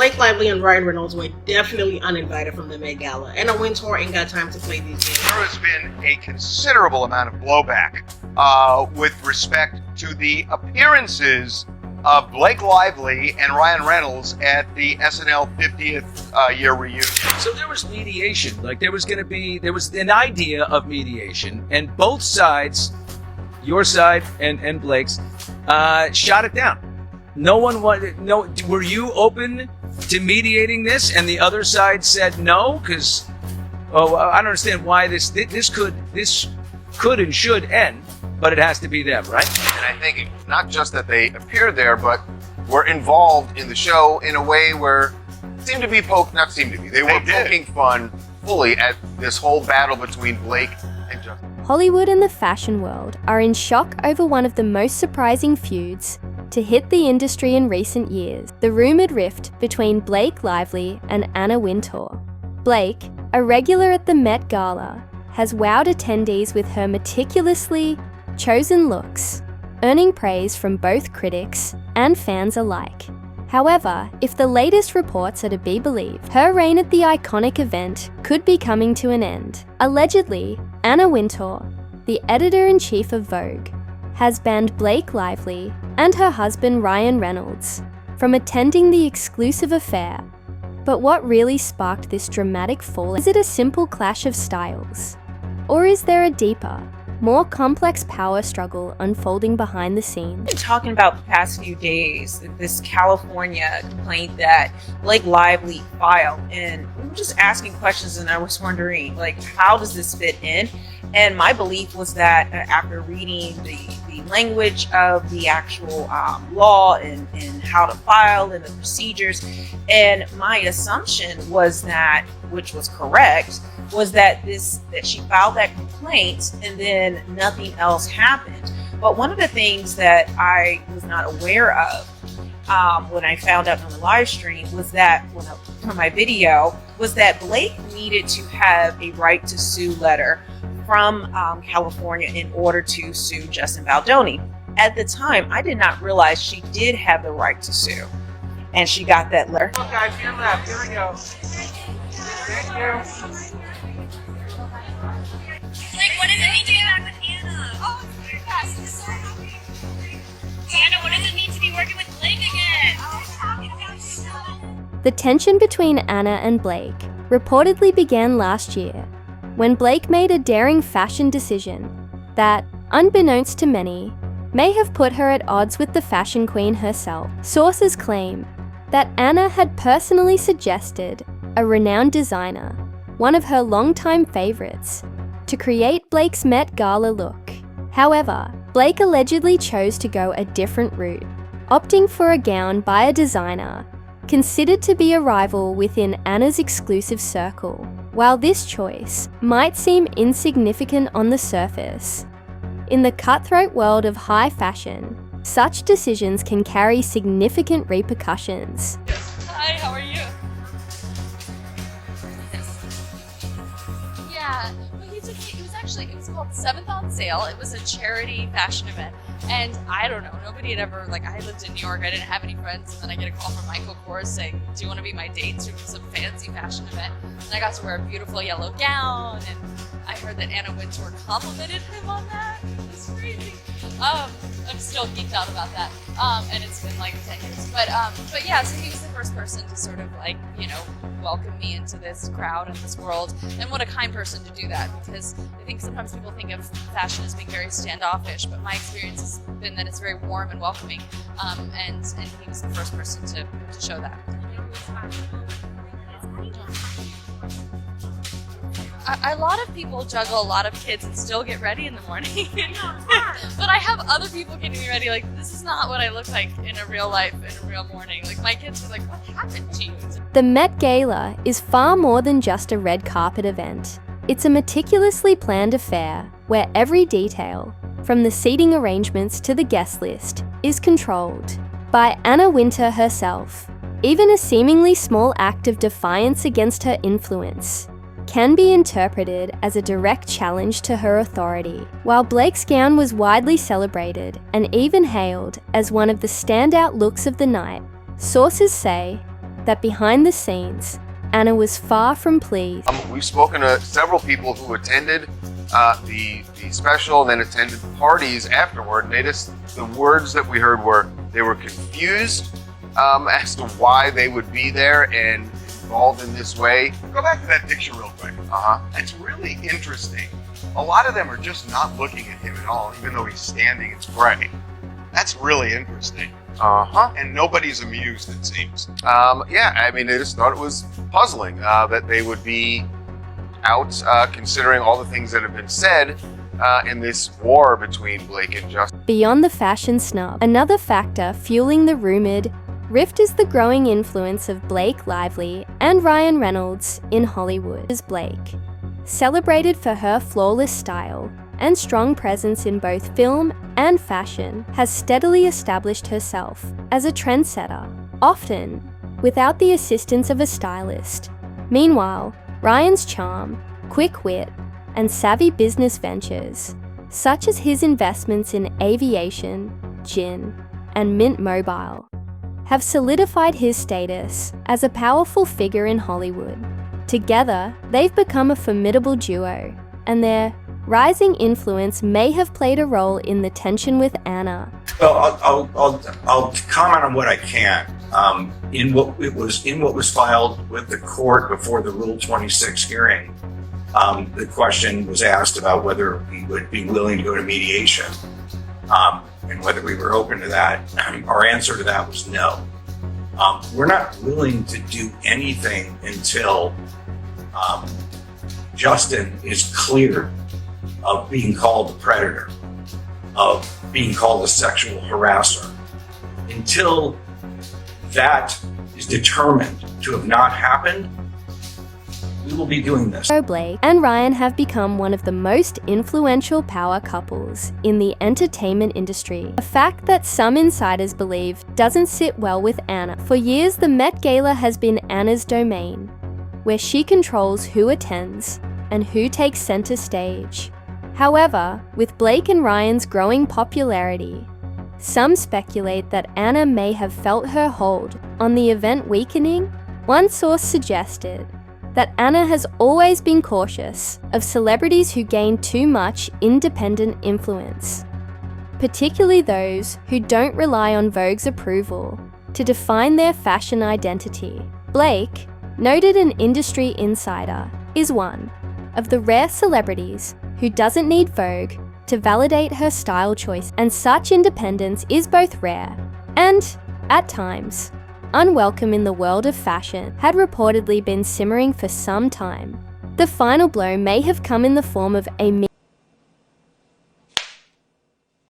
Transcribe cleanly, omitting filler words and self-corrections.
Blake Lively and Ryan Reynolds were definitely uninvited from the Met Gala, and a Wintour ain't got time to play these games. There has been a considerable amount of blowback with respect to the appearances of Blake Lively and Ryan Reynolds at the SNL 50th year reunion. So there was mediation. Like there was an idea of mediation, and both sides, your side and Blake's, shot it down. No one wanted. No, were you open to mediating this? And the other side said no, because I don't understand why this could and should end, but it has to be them, right? And I think not just that they appeared there, but were involved in the show in a way where they were poking fun fully at this whole battle between Blake and Justin. Hollywood and the fashion world are in shock over one of the most surprising feuds to hit the industry in recent years, the rumoured rift between Blake Lively and Anna Wintour. Blake, a regular at the Met Gala, has wowed attendees with her meticulously chosen looks, earning praise from both critics and fans alike. However, if the latest reports are to be believed, her reign at the iconic event could be coming to an end. Allegedly, Anna Wintour, the editor-in-chief of Vogue, has banned Blake Lively and her husband Ryan Reynolds from attending the exclusive affair. But what really sparked this dramatic fall? Is it a simple clash of styles? Or is there a deeper, more complex power struggle unfolding behind the scenes? We've been talking about the past few days, this California complaint that Blake Lively filed, and we were just asking questions, and I was wondering, like, how does this fit in? And my belief was that after reading the language of the actual law and how to file and the procedures, and my assumption was that, which was correct, was that she filed that complaint and then nothing else happened. But one of the things that I was not aware of when I found out on the live stream was that, from my video, was that Blake needed to have a right to sue letter from California in order to sue Justin Baldoni. At the time, I did not realize she did have the right to sue, and she got that letter. Oh, guys, your left. Here we go. Thank you. Like, what does it mean to be back with Anna? Oh, it's very fast. I'm so happy. Anna, what does it mean to be working with Blake again? The tension between Anna and Blake reportedly began last year, when Blake made a daring fashion decision that, unbeknownst to many, may have put her at odds with the fashion queen herself. Sources claim that Anna had personally suggested a renowned designer, one of her longtime favourites, to create Blake's Met Gala look. However, Blake allegedly chose to go a different route, opting for a gown by a designer considered to be a rival within Anna's exclusive circle. While this choice might seem insignificant on the surface, in the cutthroat world of high fashion, such decisions can carry significant repercussions. Hi, how are you? Yeah, well, he took me, it was called 7th on Sale. It was a charity fashion event. And I don't know, nobody had ever, I lived in New York, I didn't have any friends, and then I get a call from Michael Kors saying, do you want to be my date to some fancy fashion event? And I got to wear a beautiful yellow gown, and I heard that Anna Wintour complimented him on that. It was crazy. I'm still geeked out about that. And it's been 10 years. But yeah, so he was the first person to sort of welcome me into this crowd and this world. And what a kind person to do that, because I think sometimes people think of fashion as being very standoffish, but my experience has been that it's very warm and welcoming. And he was the first person to show that. A lot of people juggle a lot of kids and still get ready in the morning. But I have other people getting me ready. This is not what I look like in a real life, in a real morning. My kids are like, what happened to you? The Met Gala is far more than just a red carpet event. It's a meticulously planned affair where every detail, from the seating arrangements to the guest list, is controlled by Anna Wintour herself. Even a seemingly small act of defiance against her influence can be interpreted as a direct challenge to her authority. While Blake's gown was widely celebrated and even hailed as one of the standout looks of the night, sources say that behind the scenes, Anna was far from pleased. We've spoken to several people who attended the special and then attended parties afterward. And the words that we heard were they were confused as to why they would be there and involved in this way. Go back to that picture real quick. It's really interesting. A lot of them are just not looking at him at all, even though he's standing and spraying. That's really interesting. And nobody's amused, it seems. Yeah, I mean, I just thought it was puzzling that they would be out considering all the things that have been said in this war between Blake and Justin. Beyond the fashion snub, another factor fueling the rumored rift is the growing influence of Blake Lively and Ryan Reynolds in Hollywood. As Blake, celebrated for her flawless style and strong presence in both film and fashion, has steadily established herself as a trendsetter, often without the assistance of a stylist. Meanwhile, Ryan's charm, quick wit, and savvy business ventures, such as his investments in aviation, gin, and Mint Mobile, have solidified his status as a powerful figure in Hollywood. Together, they've become a formidable duo, and their rising influence may have played a role in the tension with Anna. Well, I'll comment on what I can. In what was filed with the court before the Rule 26 hearing, the question was asked about whether we would be willing to go to mediation, and whether we were open to that. Our answer to that was no. We're not willing to do anything until Justin is cleared of being called a predator, of being called a sexual harasser. Until that is determined to have not happened, we will be doing this. Blake and Ryan have become one of the most influential power couples in the entertainment industry, a fact that some insiders believe doesn't sit well with Anna. For years, the Met Gala has been Anna's domain, where she controls who attends and who takes center stage. However, with Blake and Ryan's growing popularity, some speculate that Anna may have felt her hold on the event weakening. One source suggested that Anna has always been cautious of celebrities who gain too much independent influence, particularly those who don't rely on Vogue's approval to define their fashion identity. Blake, noted an industry insider, is one of the rare celebrities who doesn't need Vogue to validate her style choice, and such independence is both rare and, at times, unwelcome in the world of fashion. Had reportedly been simmering for some time. The final blow may have come in the form of a